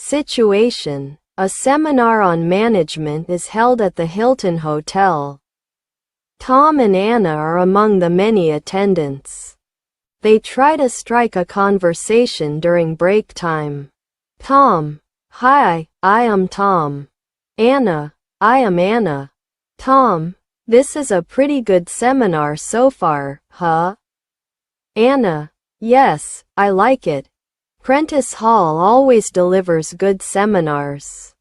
Situation: a seminar on management is held at the Hilton Hotel. Tom and Anna are among the many attendants. They try to strike a conversation during break time. Tom: Hi, I am Tom. Anna: I am Anna. Tom: This is a pretty good seminar so far, huh? Anna: Yes, I like it. Prentice Hall always delivers good seminars.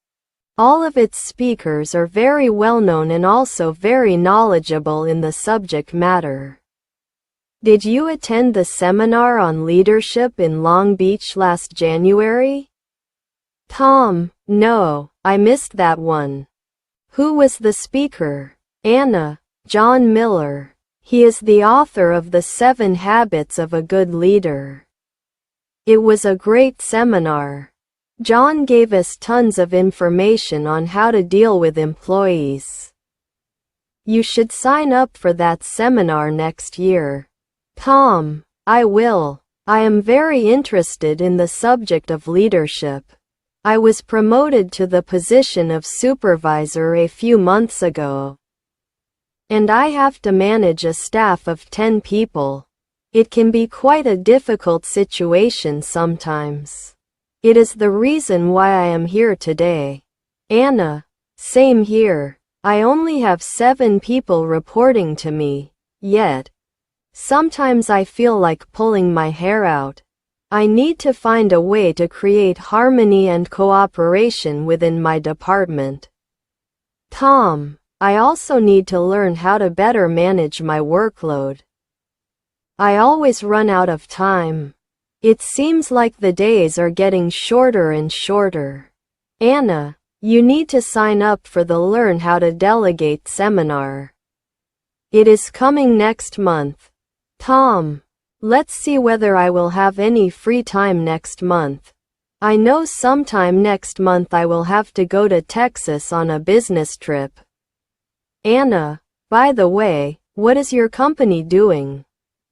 All of its speakers are very well known and also very knowledgeable in the subject matter. Did you attend the seminar on leadership in Long Beach last January? Tom: No, I missed that one. Who was the speaker? Anna: John Miller. He is the author of The 7 Habits of a Good Leader. It was a great seminar. John gave us tons of information on how to deal with employees. You should sign up for that seminar next year. Tom: I will. I am very interested in the subject of leadership. I was promoted to the position of supervisor a few months ago. And I have to manage a staff of 10 people. It can be quite a difficult situation sometimes. It is the reason why I am here today. Anna: Same here. I only have 7 people reporting to me, yet. Sometimes I feel like pulling my hair out. I need to find a way to create harmony and cooperation within my department. Tom: I also need to learn how to better manage my workload. I always run out of time. It seems like the days are getting shorter and shorter. Anna: You need to sign up for the Learn How to Delegate seminar. It is coming next month. Tom: Let's see whether I will have any free time next month. I know sometime next month I will have to go to Texas on a business trip. Anna: By the way, what is your company doing?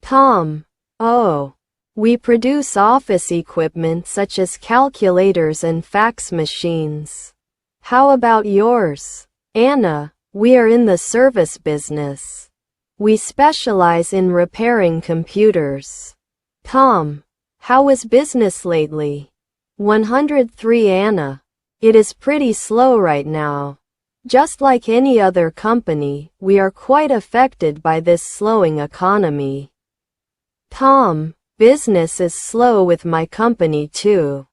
Tom: Oh, we produce office equipment such as calculators and fax machines. How about yours? Anna: We are in the service business. We specialize in repairing computers. Tom: How was business lately? 103 Anna: It is pretty slow right now. Just like any other company, we are quite affected by this slowing economy. Tom: Business is slow with my company too.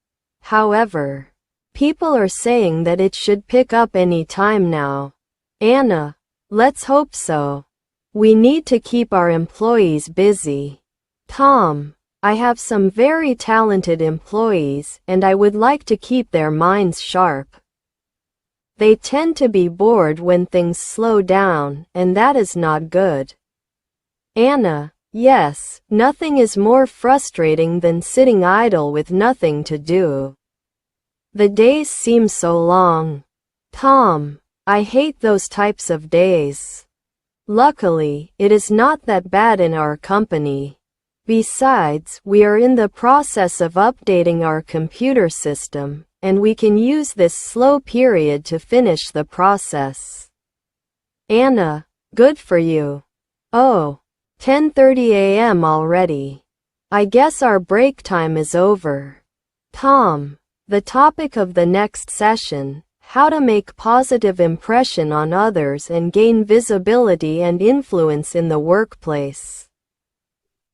However, people are saying that it should pick up any time now. Anna: Let's hope so. We need to keep our employees busy. Tom: I have some very talented employees, and I would like to keep their minds sharp. They tend to be bored when things slow down, and that is not good. Anna: Yes, nothing is more frustrating than sitting idle with nothing to do. The days seem so long. Tom: I hate those types of days. Luckily, it is not that bad in our company. Besides, we are in the process of updating our computer system, and we can use this slow period to finish the process. Anna: Good for you. Oh, 10:30 a.m. already. I guess our break time is over. Tom: The topic of the next session: How to make positive impression on others and gain visibility and influence in the workplace.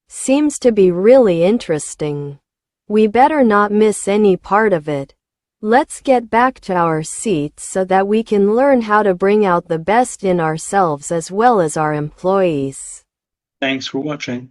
Seems to be really interesting. We better not miss any part of it. Let's get back to our seats so that we can learn how to bring out the best in ourselves as well as our employees. Thanks for watching.